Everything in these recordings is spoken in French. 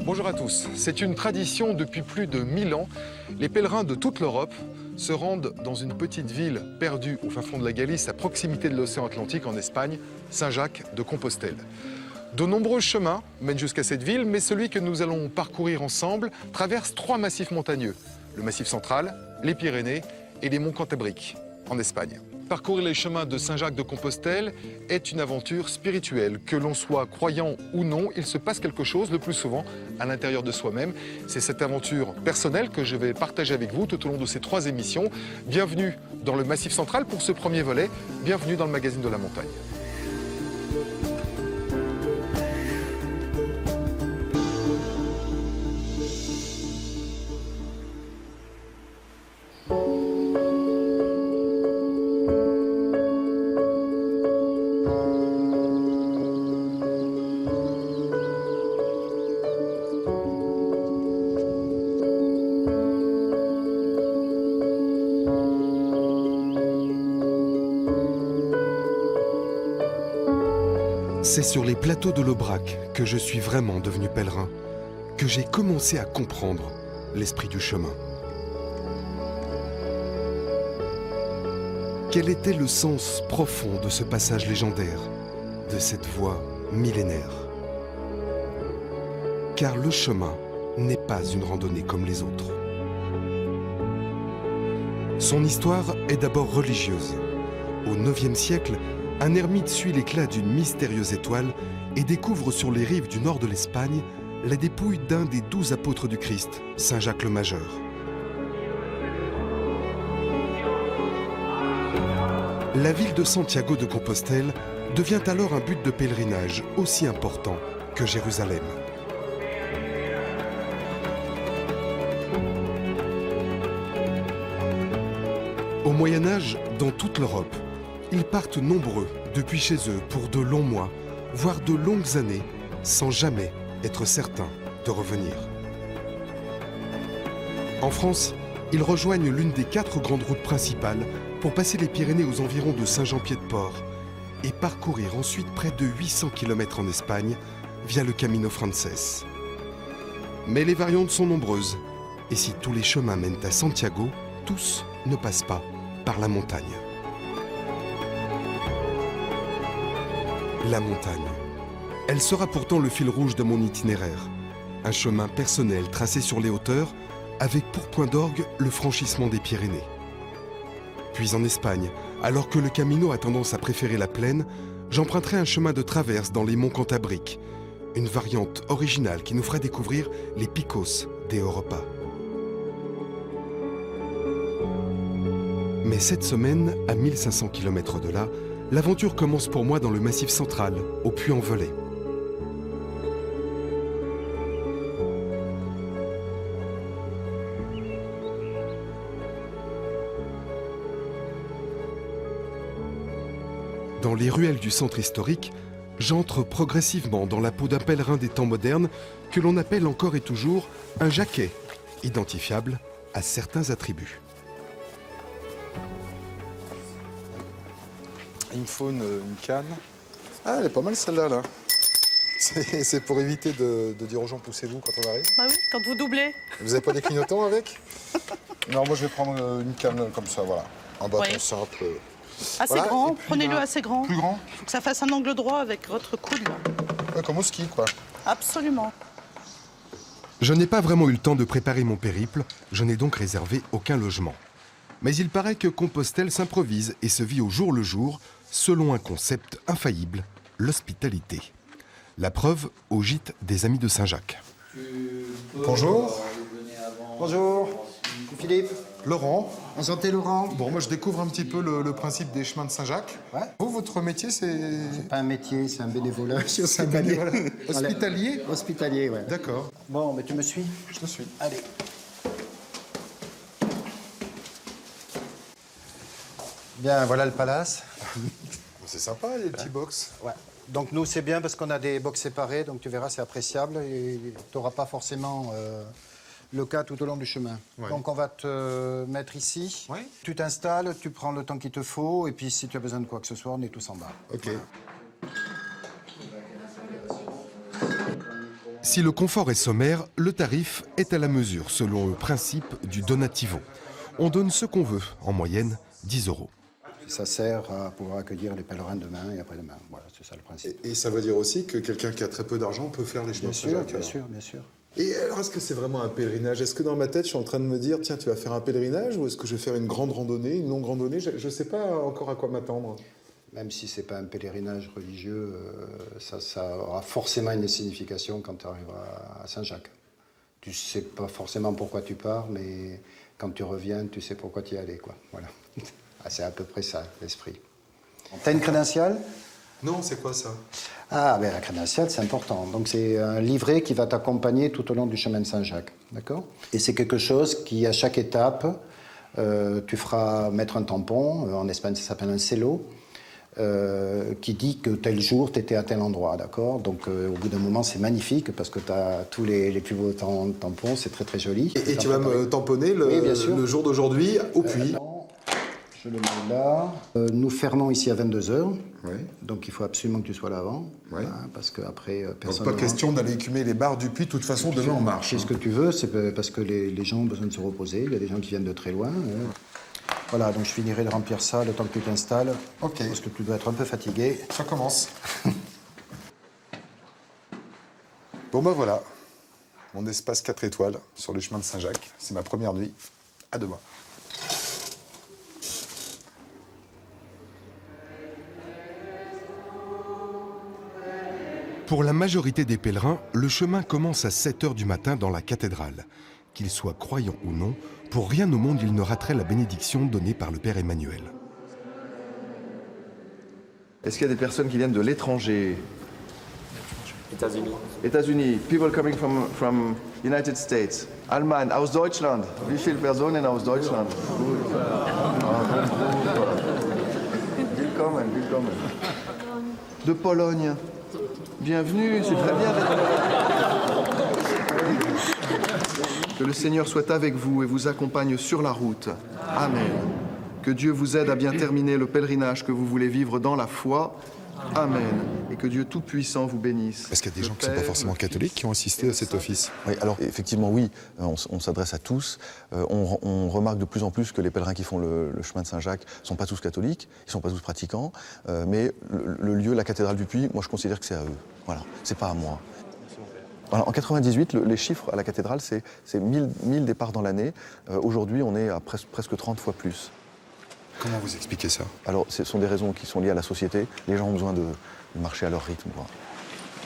Bonjour à tous. C'est une tradition depuis plus de 1000 ans. Les pèlerins de toute l'Europe se rendent dans une petite ville perdue au fin fond de la Galice, à proximité de l'océan Atlantique en Espagne, Saint-Jacques de Compostelle. De nombreux chemins mènent jusqu'à cette ville, mais celui que nous allons parcourir ensemble traverse 3 massifs montagneux. Le Massif central, les Pyrénées et les monts Cantabriques, en Espagne. Parcourir les chemins de Saint-Jacques de Compostelle est une aventure spirituelle. Que l'on soit croyant ou non, il se passe quelque chose, le plus souvent, à l'intérieur de soi-même. C'est cette aventure personnelle que je vais partager avec vous tout au long de ces 3 émissions. Bienvenue dans le Massif central pour ce premier volet. Bienvenue dans le magazine de la montagne. C'est sur les plateaux de l'Aubrac que je suis vraiment devenu pèlerin, que j'ai commencé à comprendre l'esprit du chemin. Quel était le sens profond de ce passage légendaire, de cette voie millénaire? Car le chemin n'est pas une randonnée comme les autres. Son histoire est d'abord religieuse. Au IXe siècle, un ermite suit l'éclat d'une mystérieuse étoile et découvre sur les rives du nord de l'Espagne la dépouille d'un des 12 apôtres du Christ, Saint Jacques le Majeur. La ville de Santiago de Compostelle devient alors un but de pèlerinage aussi important que Jérusalem. Au Moyen-Âge, dans toute l'Europe, ils partent nombreux depuis chez eux pour de longs mois, voire de longues années, sans jamais être certains de revenir. En France, ils rejoignent l'une des 4 grandes routes principales pour passer les Pyrénées aux environs de Saint-Jean-Pied-de-Port et parcourir ensuite près de 800 km en Espagne via le Camino Frances. Mais les variantes sont nombreuses, et si tous les chemins mènent à Santiago, tous ne passent pas par la montagne. La montagne. Elle sera pourtant le fil rouge de mon itinéraire. Un chemin personnel tracé sur les hauteurs, avec pour point d'orgue le franchissement des Pyrénées. Puis en Espagne, alors que le Camino a tendance à préférer la plaine, j'emprunterai un chemin de traverse dans les monts Cantabriques, une variante originale qui nous fera découvrir les picos des Europa. Mais cette semaine, à 1500 km de là, l'aventure commence pour moi dans le Massif central, au Puy-en-Velay. Dans les ruelles du centre historique, j'entre progressivement dans la peau d'un pèlerin des temps modernes que l'on appelle encore et toujours un jaquet, identifiable à certains attributs. Il me faut une canne. Ah, elle est pas mal celle-là, là. C'est pour éviter de dire aux gens poussez-vous quand on arrive. Bah oui, quand vous doublez. Vous avez pas des clignotants avec? Non, moi je vais prendre une canne comme ça, voilà. Un bâton Oui. simple. Assez Voilà. grand, Puis, prenez-le assez grand. Plus grand? Il faut que ça fasse un angle droit avec votre coude. Là. Ouais, comme au ski, quoi. Absolument. Je n'ai pas vraiment eu le temps de préparer mon périple, je n'ai donc réservé aucun logement. Mais il paraît que Compostelle s'improvise et se vit au jour le jour, selon un concept infaillible, l'hospitalité. La preuve au gîte des Amis de Saint-Jacques. Bonjour. Bonjour, Philippe. Laurent. Enchanté, Laurent. Bon, moi je découvre un petit peu le principe des chemins de Saint-Jacques. Ouais. Vous, votre métier, c'est... C'est pas un métier, c'est un bénévolat. Je suis C'est un hospitalier. bénévolat. Hospitalier? Hospitalier, ouais. D'accord, Bon, mais tu me suis? je te suis. Allez. Bien, voilà le palace. C'est sympa, les petits box. Ouais. Donc nous, c'est bien parce qu'on a des box séparés, donc tu verras, c'est appréciable et tu n'auras pas forcément le cas tout au long du chemin. Ouais. Donc on va te mettre ici. Oui. Tu t'installes, tu prends le temps qu'il te faut et puis si tu as besoin de quoi que ce soit, on est tous en bas. Ok. Si le confort est sommaire, le tarif est à la mesure selon le principe du donativo. On donne ce qu'on veut, en moyenne 10 €. Ça sert à pouvoir accueillir les pèlerins demain et après-demain. Voilà, c'est ça le principe. Et ça veut dire aussi que quelqu'un qui a très peu d'argent peut faire les chemins de Saint-Jacques. Bien sûr, bien sûr. Et alors, est-ce que c'est vraiment un pèlerinage? Est-ce que dans ma tête, je suis en train de me dire, tiens, tu vas faire un pèlerinage, ou est-ce que je vais faire une grande randonnée, une longue randonnée? Je ne sais pas encore à quoi m'attendre. Même si ce n'est pas un pèlerinage religieux, ça aura forcément une signification quand tu arriveras à Saint-Jacques. Tu ne sais pas forcément pourquoi tu pars, mais quand tu reviens, tu sais pourquoi tu y allais, quoi. Voilà. C'est à peu près ça, l'esprit. T'as une crédentiale? Non, c'est quoi ça? Ah, ben la crédentiale, c'est important. Donc, c'est un livret qui va t'accompagner tout au long du chemin de Saint-Jacques. D'accord? Et c'est quelque chose qui, à chaque étape, tu feras mettre un tampon. En Espagne, ça s'appelle un cello. Qui dit que tel jour, tu étais à tel endroit, d'accord? Donc, au bout d'un moment, c'est magnifique parce que tu as tous les plus beaux tampons, c'est très, très joli. Et tu vas me tamponner le jour d'aujourd'hui au puits. Non, je le mets là. Nous fermons ici à 22 h. Oui. Donc, il faut absolument que tu sois là avant. Oui. Hein, parce qu'après, personne. Donc, pas question d'aller écumer les bars du puits. De toute façon, demain, on marche. C'est ce que tu veux, c'est parce que les gens ont besoin de se reposer. Il y a des gens qui viennent de très loin. Voilà, donc je finirai de remplir ça le temps que tu t'installes. Ok. Parce que tu dois être un peu fatigué. Ça commence. Bon, ben voilà. Mon espace 4 étoiles sur les chemins de Saint-Jacques. C'est ma première nuit. À demain. Pour la majorité des pèlerins, le chemin commence à 7 h du matin dans la cathédrale. Qu'ils soient croyants ou non, pour rien au monde ils ne rateraient la bénédiction donnée par le Père Emmanuel. Est-ce qu'il y a des personnes qui viennent de l'étranger? États-Unis. États-Unis, people coming from United States. Allemagne, aus Deutschland. Wie viele Personen aus Deutschland? Willkommen, willkommen. De Pologne. Bienvenue, c'est très bien d'être là. Que le Seigneur soit avec vous et vous accompagne sur la route. Amen. Que Dieu vous aide à bien terminer le pèlerinage que vous voulez vivre dans la foi. Amen. Et que Dieu Tout-Puissant vous bénisse. Est-ce qu'il y a des gens qui ne sont pas forcément catholiques qui ont assisté à cet office? Oui, alors effectivement, oui, on s'adresse à tous. On remarque de plus en plus que les pèlerins qui font le chemin de Saint-Jacques ne sont pas tous catholiques, ils ne sont pas tous pratiquants, mais le lieu, la cathédrale du Puy, moi je considère que c'est à eux. Voilà, c'est pas à moi. Voilà, en 98, les chiffres à la cathédrale, c'est 1000 départs dans l'année. Aujourd'hui, on est à presque 30 fois plus. Comment vous expliquez ça? Alors, ce sont des raisons qui sont liées à la société. Les gens ont besoin de marcher à leur rythme, quoi.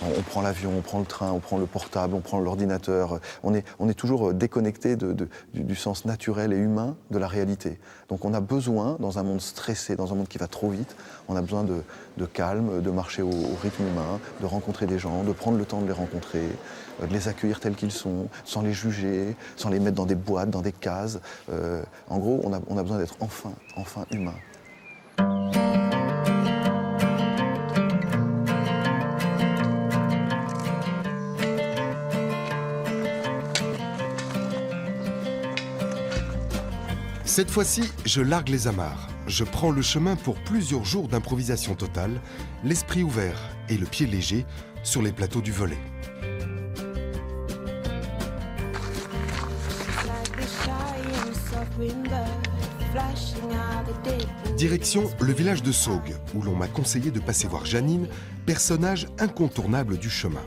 On prend l'avion, on prend le train, on prend le portable, on prend l'ordinateur. On est toujours déconnecté du sens naturel et humain de la réalité. Donc on a besoin, dans un monde stressé, dans un monde qui va trop vite, on a besoin de calme, de marcher au rythme humain, de rencontrer des gens, de prendre le temps de les rencontrer, de les accueillir tels qu'ils sont, sans les juger, sans les mettre dans des boîtes, dans des cases. En gros, on a besoin d'être enfin humain. Cette fois-ci, je largue les amarres. Je prends le chemin pour plusieurs jours d'improvisation totale, l'esprit ouvert et le pied léger sur les plateaux du Velay. Direction le village de Saugues, où l'on m'a conseillé de passer voir Janine, personnage incontournable du chemin.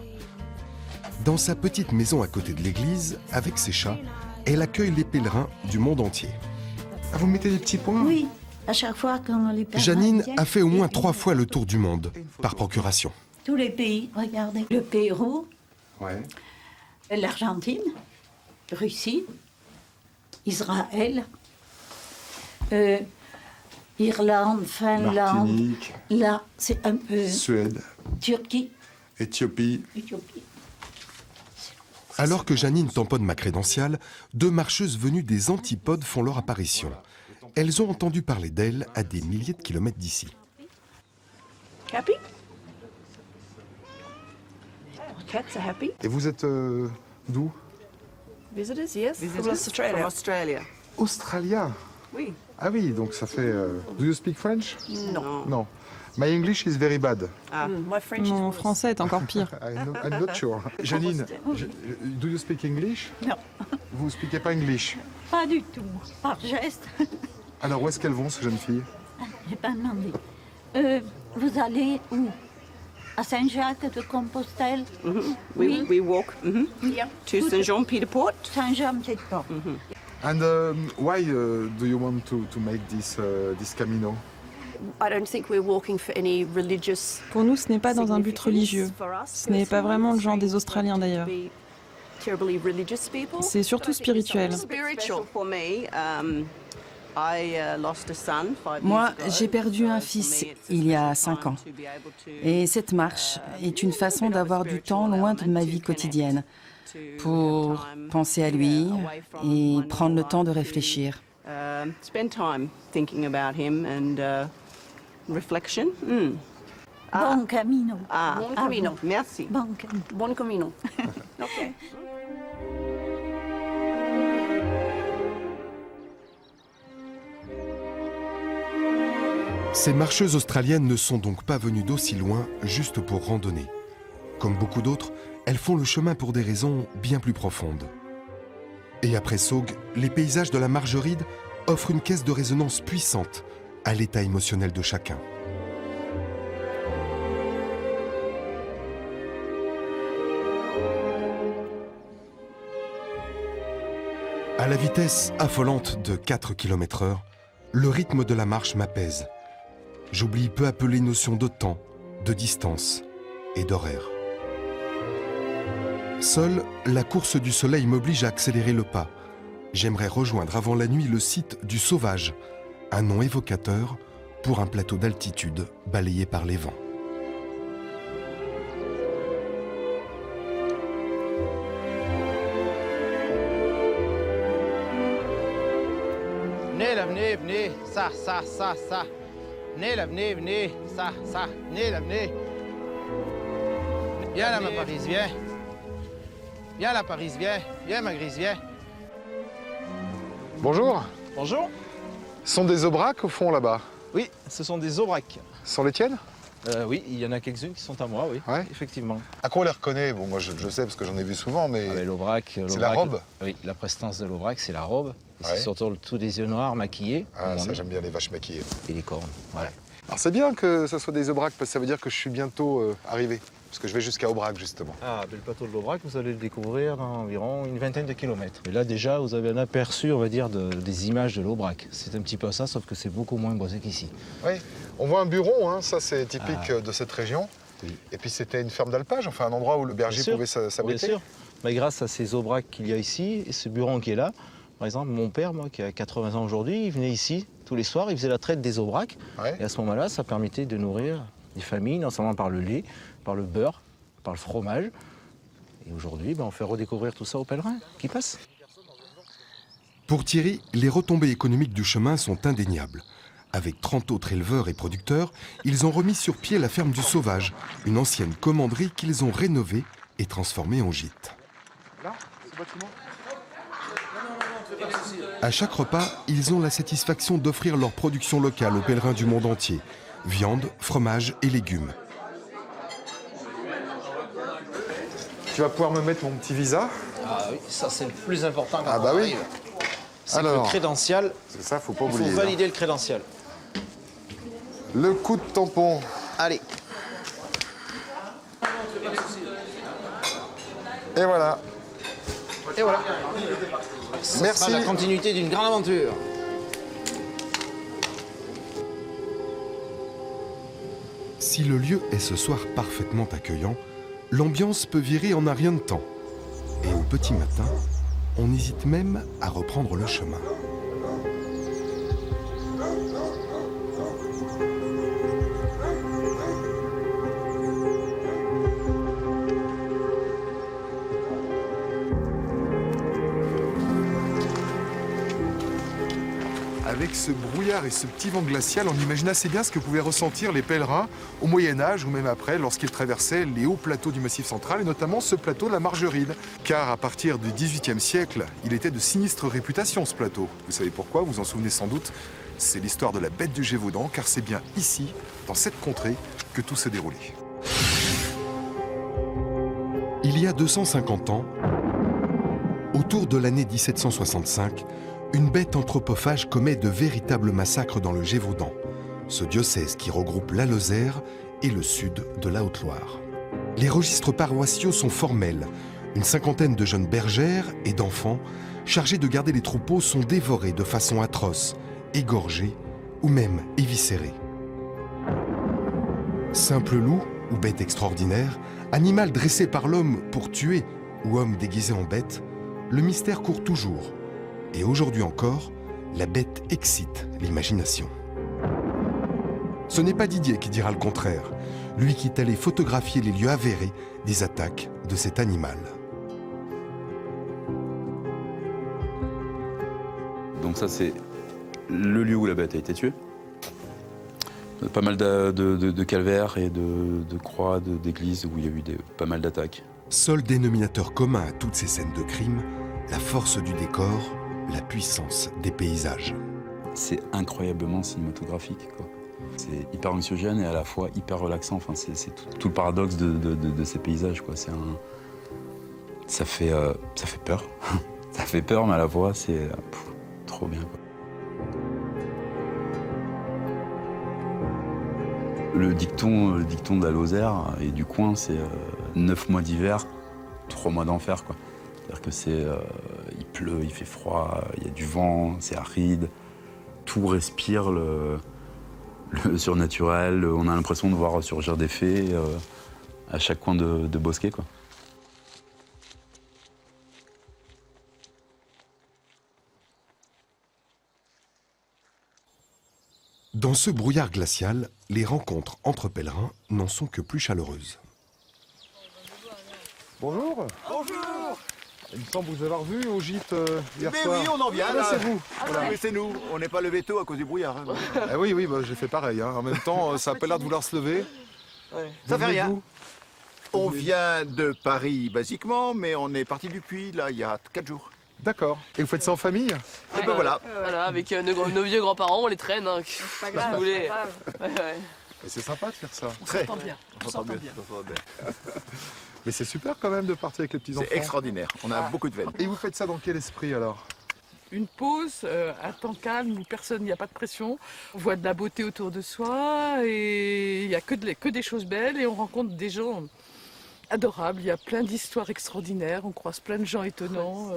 Dans sa petite maison à côté de l'église, avec ses chats, elle accueille les pèlerins du monde entier. Ah, vous mettez des petits points? Oui, à chaque fois quand les pèlerins Janine viennent, a fait au moins 3 fois le tour du monde, par procuration. tous les pays, regardez. Le Pérou, Ouais. l'Argentine, Russie, Israël, Irlande, Finlande. Martinique, Là, c'est un peu Suède, Turquie, Éthiopie. Éthiopie. Alors que Janine tamponne ma crédentiale, 2 marcheuses venues des antipodes font leur apparition. Elles ont entendu parler d'elle à des milliers de kilomètres d'ici. Happy? Cats are happy. Et vous êtes d'où? Visitors, yes. From Australia. Australia. Oui. Ah oui, donc ça fait... Do you speak French? Non. Non. My English is very bad. My French is Mon worse. français est encore pire. I'm not sure. Janine, do you speak English? Non, Vous ne speakez pas English. pas du tout. Par geste, Alors où est-ce qu'elles vont, ces jeunes filles? j'ai pas demandé. Vous allez où? À Saint-Jacques-de-Compostelle? We walk to St. John Peter Port. Saint-Jean-Pied-de-Port. And why do you want to make this Camino? I don't think we're walking for any religious. Pour nous, ce n'est pas dans un but religieux. Ce n'est pas vraiment le genre des Australiens d'ailleurs. Terribly religious people. C'est surtout spirituel. Spiritual for me. Moi, j'ai perdu un fils il y a 5 ans. Et cette marche est une façon d'avoir du temps loin de ma vie quotidienne pour penser à lui et prendre le temps de réfléchir. Spend time thinking about him and reflection. Bon camino. Bon camino. Merci. Bon camino. Bon camino. Okay. Ces marcheuses australiennes ne sont donc pas venues d'aussi loin juste pour randonner. Comme beaucoup d'autres, elles font le chemin pour des raisons bien plus profondes. Et après Saugues, les paysages de la Margeride offrent une caisse de résonance puissante à l'état émotionnel de chacun. À la vitesse affolante de 4 km/h, le rythme de la marche m'apaise. J'oublie peu à peu les notions de temps, de distance et d'horaire. Seule, la course du soleil m'oblige à accélérer le pas. J'aimerais rejoindre avant la nuit le site du Sauvage, un nom évocateur pour un plateau d'altitude balayé par les vents. Venez là, venez, venez, ça, ça. Venez là, venez, ça, venez là, venez. Viens là, ma Paris, viens. Viens là, Paris, viens, ma Grise, viens. Bonjour. Bonjour. Ce sont des aubracs au fond là-bas. Oui, ce sont des aubracs. Ce sont les tiennes? Oui, il y en a quelques-unes qui sont à moi, oui, Ouais. effectivement. À quoi on les reconnaît? Bon, moi je sais parce que j'en ai vu souvent, mais... Ah, mais l'aubrac, c'est la robe? Oui, la prestance de l'aubrac, c'est la robe. Et Ouais. c'est surtout tous des yeux noirs maquillés. Ah, comme on ça dit, j'aime bien les vaches maquillées. et les cornes. Voilà. Alors c'est bien que ça soit des aubracs parce que ça veut dire que je suis bientôt arrivé. Parce que je vais jusqu'à Aubrac justement. Ah, le plateau de l'Aubrac, vous allez le découvrir dans environ une vingtaine de kilomètres. Et là, déjà, vous avez un aperçu, on va dire, des images de l'Aubrac. C'est un petit peu ça, sauf que c'est beaucoup moins boisé qu'ici. Oui, on voit un buron, hein, ça c'est typique de cette région. Oui. Et puis c'était une ferme d'alpage, enfin un endroit où le berger Bien sûr, pouvait s'abriter. Bien sûr. Mais grâce à ces aubracs qu'il y a ici, et ce buron qui est là, par exemple, mon père, moi, qui a 80 ans aujourd'hui, il venait ici tous les soirs, il faisait la traite des aubracs. Ouais. Et à ce moment-là, ça permettait de nourrir des familles, non seulement par le lait, par le beurre, par le fromage. Et aujourd'hui, on fait redécouvrir tout ça aux pèlerins qui passent. Pour Thierry, les retombées économiques du chemin sont indéniables. Avec 30 autres éleveurs et producteurs, ils ont remis sur pied la ferme du Sauvage, une ancienne commanderie qu'ils ont rénovée et transformée en gîte. Là, ce bâtiment. À chaque repas, ils ont la satisfaction d'offrir leur production locale aux pèlerins du monde entier. Viande, fromage et légumes. Tu vas pouvoir me mettre mon petit visa. Ah oui, ça c'est le plus important quand Ah bah on oui. arrive. C'est Alors, le crédential, c'est ça, faut pas il faut oublier. valider le crédential. Le coup de tampon. Allez. Et voilà. Et voilà. Ça Merci. sera la continuité d'une grande aventure. Si le lieu est ce soir parfaitement accueillant, l'ambiance peut virer en un rien de temps. Et au petit matin, on hésite même à reprendre le chemin. Avec ce brouillard et ce petit vent glacial, on imagine assez bien ce que pouvaient ressentir les pèlerins au Moyen-Âge ou même après lorsqu'ils traversaient les hauts plateaux du Massif central et notamment ce plateau de la Margeride. Car à partir du XVIIIe siècle, il était de sinistre réputation ce plateau. Vous savez pourquoi, vous vous en souvenez sans doute. C'est l'histoire de la bête du Gévaudan, car c'est bien ici, dans cette contrée, que tout s'est déroulé. Il y a 250 ans, autour de l'année 1765, une bête anthropophage commet de véritables massacres dans le Gévaudan, ce diocèse qui regroupe la Lozère et le sud de la Haute-Loire. Les registres paroissiaux sont formels. Une cinquantaine de jeunes bergères et d'enfants chargés de garder les troupeaux sont dévorés de façon atroce, égorgés ou même éviscérés. Simple loup ou bête extraordinaire, animal dressé par l'homme pour tuer ou homme déguisé en bête, le mystère court toujours. Et aujourd'hui encore, la bête excite l'imagination. Ce n'est pas Didier qui dira le contraire, lui qui est allé photographier les lieux avérés des attaques de cet animal. Donc ça c'est le lieu où la bête a été tuée. Pas mal de calvaires et de croix, d'églises où il y a eu pas mal d'attaques. Seul dénominateur commun à toutes ces scènes de crime, la force du décor, la puissance des paysages. C'est incroyablement cinématographique, quoi. C'est hyper anxiogène et à la fois hyper relaxant. Enfin, c'est tout le paradoxe de ces paysages, quoi. Ça fait peur. Ça fait peur, mais à la fois, c'est trop bien, quoi. Le dicton de la Lozère et du coin, c'est 9 mois d'hiver, 3 mois d'enfer, quoi. C'est-à-dire que il pleut, il fait froid, il y a du vent, c'est aride. Tout respire le surnaturel. On a l'impression de voir surgir des fées à chaque coin de bosquet, quoi. Dans ce brouillard glacial, les rencontres entre pèlerins n'en sont que plus chaleureuses. Bonjour. Bonjour. Il me semble vous avoir vu au gîte hier Mais soir. oui, on en vient. Ah, c'est vous. Voilà. Oui, c'est nous. On n'est pas levé tôt à cause du brouillard. Hein. Ah oui, bah, j'ai fait pareil. Hein. En même temps, ça n'a pas l'air de vouloir se lever. Ouais. Ça fait rien. On vient de Paris, basiquement, mais on est parti du Puy, là, il y a 4 jours. D'accord. Et vous faites ça en famille? Et ben voilà. Voilà, avec nos vieux grands-parents, on les traîne. Hein. Pas grave, vous voulez. pas grave. Et c'est sympa de faire ça. On s'entend bien. On s'entend bien. Mais c'est super quand même de partir avec les petits-enfants. C'est extraordinaire. On a beaucoup de veine. Et vous faites ça dans quel esprit alors? Une pause, un temps calme où il n'y a pas de pression. On voit de la beauté autour de soi et il n'y a que des choses belles et on rencontre des gens adorables. Il y a plein d'histoires extraordinaires, on croise plein de gens étonnants,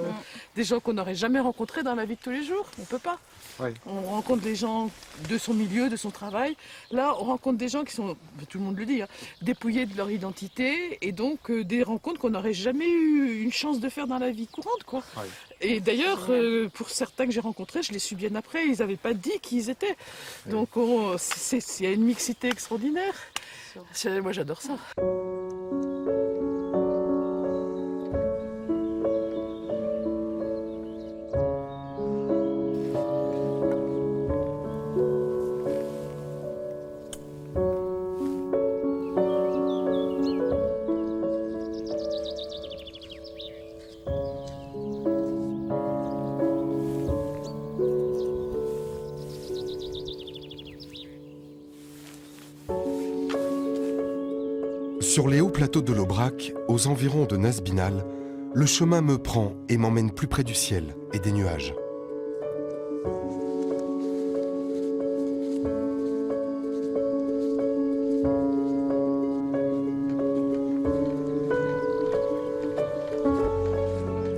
des gens qu'on n'aurait jamais rencontrés dans la vie de tous les jours. On ne peut pas. Ouais. On rencontre des gens de son milieu, de son travail. Là, on rencontre des gens qui sont, tout le monde le dit, hein, dépouillés de leur identité et donc des rencontres qu'on n'aurait jamais eu une chance de faire dans la vie courante, quoi. Ouais. Et d'ailleurs, pour certains que j'ai rencontrés, je les suis bien après, ils n'avaient pas dit qui ils étaient. Donc il y a une mixité extraordinaire. Moi, j'adore ça. Sur les hauts plateaux de l'Aubrac, aux environs de Nasbinal, le chemin me prend et m'emmène plus près du ciel et des nuages.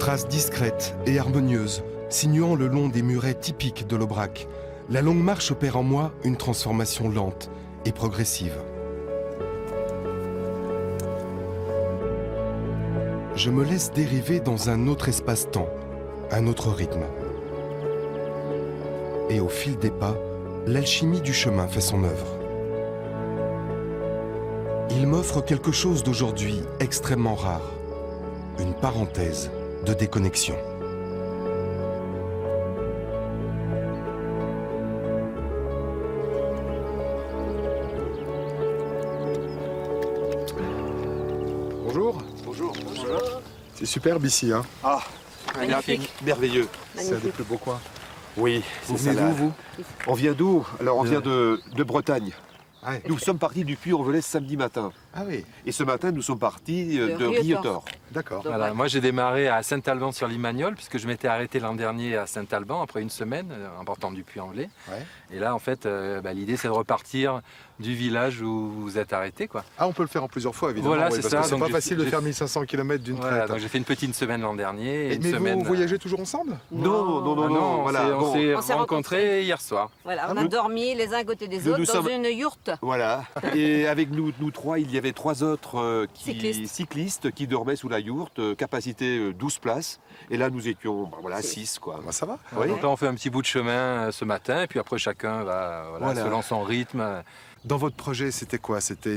Traces discrètes et harmonieuses, sinuant le long des murets typiques de l'Aubrac, la longue marche opère en moi une transformation lente et progressive. Je me laisse dériver dans un autre espace-temps, un autre rythme. Et au fil des pas, l'alchimie du chemin fait son œuvre. Il m'offre quelque chose d'aujourd'hui extrêmement rare, une parenthèse de déconnexion. Bonjour. C'est superbe ici, hein? Ah, Magnifique. merveilleux. C'est un des plus beaux coins. Oui, Vous c'est venez ça, d'où, vous? On vient d'où? Alors, on vient de Bretagne. Ouais. Nous sommes partis du Puy-en-Velay samedi matin. Ah oui. Et ce matin, nous sommes partis De de Rietor. Rietor. D'accord. Voilà, moi j'ai démarré à Saint-Alban-sur-Limagnole puisque je m'étais arrêté l'an dernier à Saint-Alban après une semaine en partant du Puy-en-Velay. Ouais. Et là en fait l'idée c'est de repartir du village où vous vous êtes arrêté quoi. Ah, on peut le faire en plusieurs fois, évidemment. Voilà, oui, c'est parce ça. que c'est Donc, pas j'ai- facile de j'ai- faire 1500 km d'une Voilà, traite. donc j'ai fait une petite semaine l'an dernier et une Mais semaine. vous voyagez toujours ensemble? Non, voilà. on s'est On s'est rencontrés hier soir. Voilà, on Ah, a nous- dormi les uns à côté des nous autres dans sommes- une yourte. Voilà. Et avec nous trois, il y avait 3 autres Cyclistes. cyclistes qui dormaient sous la yourte, capacité 12 places. Et là, nous étions 6, quoi. Bah, ça va. Ouais, donc là on fait un petit bout de chemin ce matin et puis après chacun va Voilà. selon son rythme. Dans votre projet, c'était quoi? C'était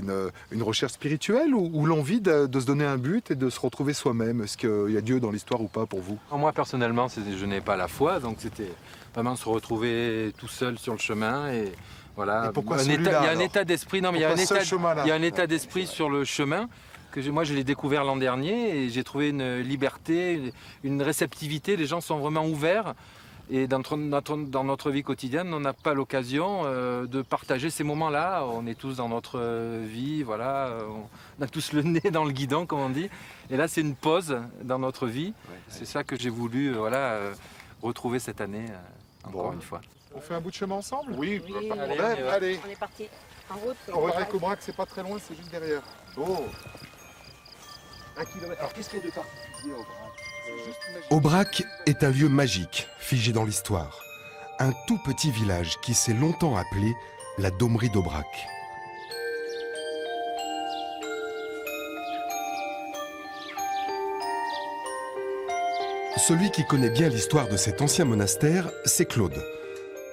une recherche spirituelle ou l'envie de se donner un but et de se retrouver soi-même? Est-ce qu'il y a Dieu dans l'histoire ou pas pour vous? Moi personnellement, je n'ai pas la foi, donc c'était vraiment se retrouver tout seul sur le chemin et voilà. Et pourquoi Il y celui-là, a un alors état d'esprit. Non, mais il y a un Pourquoi ce état, chemin-là? il y a un état d'esprit sur le chemin que moi je l'ai découvert l'an dernier et j'ai trouvé une liberté, une réceptivité. Les gens sont vraiment ouverts. Et dans notre vie quotidienne, on n'a pas l'occasion de partager ces moments-là. On est tous dans notre vie, voilà, on a tous le nez dans le guidon, comme on dit. Et là, c'est une pause dans notre vie. C'est ça que j'ai voulu retrouver cette année, encore une fois. On fait un bout de chemin ensemble? Oui, pas de problème. Allez. On est parti en route. On regrette qu'Aubrac, c'est pas très loin, c'est juste derrière. Oh 1 kilomètre. Alors, qu'est-ce qu'il y a de particulier au Aubrac? Aubrac est un lieu magique, figé dans l'histoire. Un tout petit village qui s'est longtemps appelé la Daumerie d'Aubrac. Celui qui connaît bien l'histoire de cet ancien monastère, c'est Claude.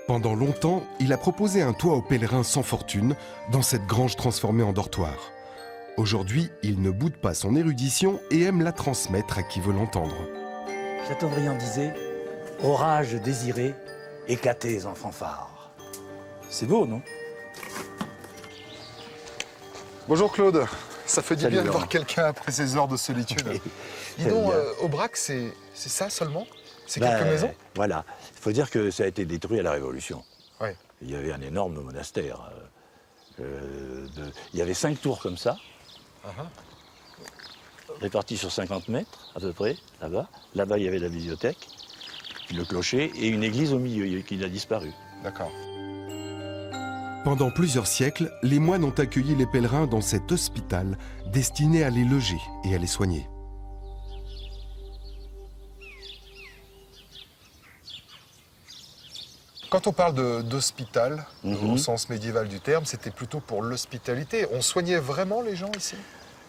Pendant longtemps, il a proposé un toit aux pèlerins sans fortune dans cette grange transformée en dortoir. Aujourd'hui, il ne boude pas son érudition et aime la transmettre à qui veut l'entendre. Chateaubriand disait « Orage désiré, éclatez en fanfare ». C'est beau, non? Bonjour Claude, ça fait du Salut, bien de Laurent. voir quelqu'un après ces heures de solitude. Dis donc, Aubrac, c'est ça seulement? C'est quelques maisons? Voilà. Il faut dire que ça a été détruit à la Révolution. Ouais. Il y avait un énorme monastère. Il y avait 5 tours comme ça, réparties sur 50 mètres à peu près, là-bas. Là-bas, il y avait la bibliothèque, puis le clocher et une église au milieu qui a disparu. D'accord. Pendant plusieurs siècles, les moines ont accueilli les pèlerins dans cet hospital destiné à les loger et à les soigner. Quand on parle d'hôpital, au sens médiéval du terme, c'était plutôt pour l'hospitalité. On soignait vraiment les gens ici?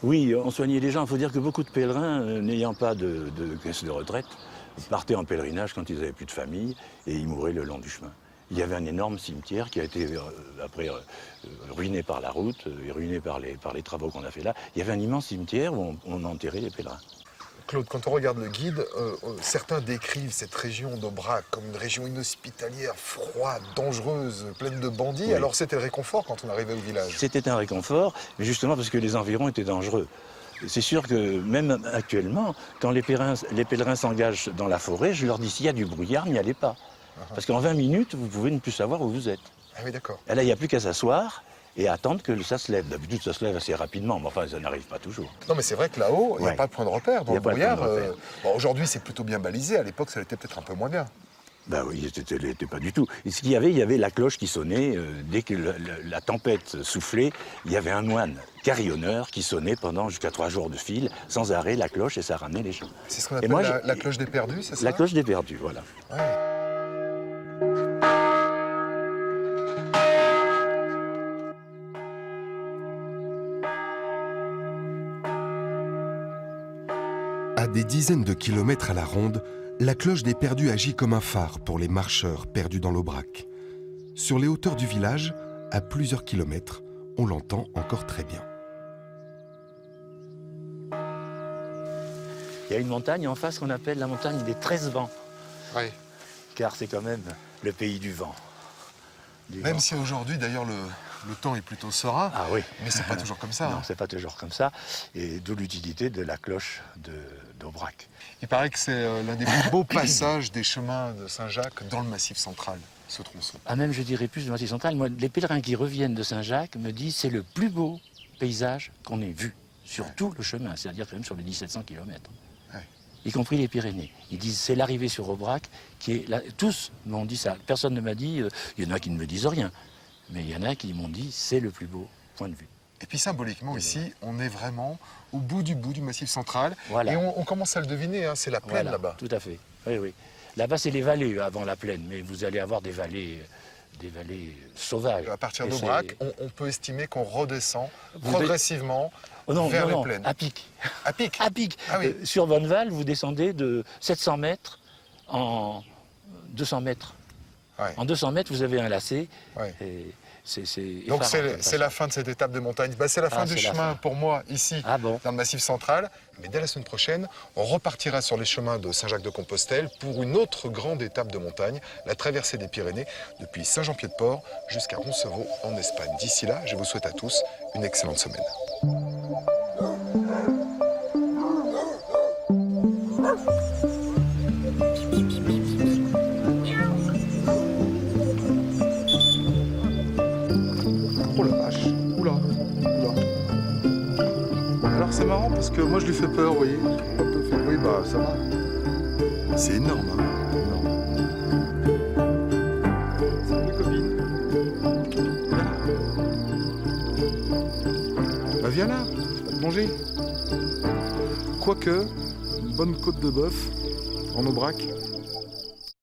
Oui, on soignait les gens. Il faut dire que beaucoup de pèlerins, n'ayant pas de caisse de retraite, partaient en pèlerinage quand ils n'avaient plus de famille et ils mouraient le long du chemin. Il y avait un énorme cimetière qui a été après ruiné par la route et ruiné par les travaux qu'on a fait là. Il y avait un immense cimetière où on enterrait les pèlerins. Claude, quand on regarde le guide, certains décrivent cette région d'Aubrac comme une région inhospitalière, froide, dangereuse, pleine de bandits. Oui. Alors c'était le réconfort quand on arrivait au village. C'était un réconfort, mais justement parce que les environs étaient dangereux. C'est sûr que même actuellement, quand les pèlerins s'engagent dans la forêt, je leur dis s'il y a du brouillard, n'y allez pas. Parce qu'en 20 minutes, vous pouvez ne plus savoir où vous êtes. Ah oui, d'accord. Et là, il n'y a plus qu'à s'asseoir et attendre que ça se lève. D'habitude, ça se lève assez rapidement, mais enfin, ça n'arrive pas toujours. Non, mais c'est vrai que là-haut, il n'y a Ouais. pas de point de repère. Dans Il y le a pas de point de brouillard, repère. bon, aujourd'hui, c'est plutôt bien balisé. À l'époque, ça l'était peut-être un peu moins bien. Ben oui, c'était pas du tout. Et ce qu'il y avait la cloche qui sonnait. Dès que la tempête soufflait, il y avait un moine carillonneur qui sonnait pendant jusqu'à 3 jours de fil, sans arrêt, la cloche, et ça ramenait les gens. C'est ce qu'on Et appelle moi, la cloche des perdus, c'est ça? La cloche des perdus, voilà. À des dizaines de kilomètres à la ronde, la cloche des perdus agit comme un phare pour les marcheurs perdus dans l'Aubrac. Sur les hauteurs du village, à plusieurs kilomètres, on l'entend encore très bien. Il y a une montagne en face qu'on appelle la montagne des 13 vents. Oui. Car c'est quand même le pays du vent. Même si aujourd'hui, d'ailleurs, le temps est plutôt serein. Ah oui. Mais c'est pas toujours comme ça. Non, c'est pas toujours comme ça. Et d'où l'utilité de la cloche d'Aubrac. Il paraît que c'est l'un des plus beaux passages des chemins de Saint-Jacques dans le Massif central, ce tronçon. Ah, même je dirais plus du Massif central. Moi, les pèlerins qui reviennent de Saint-Jacques me disent c'est le plus beau paysage qu'on ait vu sur tout le chemin, c'est-à-dire quand même sur les 1700 km. Y compris les Pyrénées. Ils disent c'est l'arrivée sur Aubrac qui est là. Tous m'ont dit ça. Personne ne m'a dit. Il y en a qui ne me disent rien, mais il y en a qui m'ont dit c'est le plus beau point de vue. Et puis symboliquement ici, on est vraiment au bout du Massif central. Voilà. Et on commence à le deviner. Hein, c'est la plaine là-bas. Tout à fait. Oui, oui. Là-bas c'est les vallées avant la plaine, mais vous allez avoir des vallées sauvages. À partir d'Aubrac, on peut estimer qu'on redescend progressivement vers les plaines. À pic. À pic. À pic. Ah oui. Sur Bonneval, vous descendez de 700 mètres en 200 mètres. Ouais. En 200 mètres, vous avez un lacet. Ouais. Et donc c'est la fin de cette étape de montagne. Bah, c'est la fin du chemin pour moi ici, dans le Massif central. Mais dès la semaine prochaine, on repartira sur les chemins de Saint-Jacques-de-Compostelle pour une autre grande étape de montagne, la traversée des Pyrénées depuis Saint-Jean-Pied-de-Port jusqu'à Roncevaux en Espagne. D'ici là, je vous souhaite à tous une excellente semaine. Oh la vache, oula. Alors c'est marrant parce que moi je lui fais peur, vous voyez. Quand on fait bruit, bah ça va. C'est énorme, hein. Salut copine. Bah viens là, je vais te manger. Quoique, une bonne côte de bœuf en Aubrac,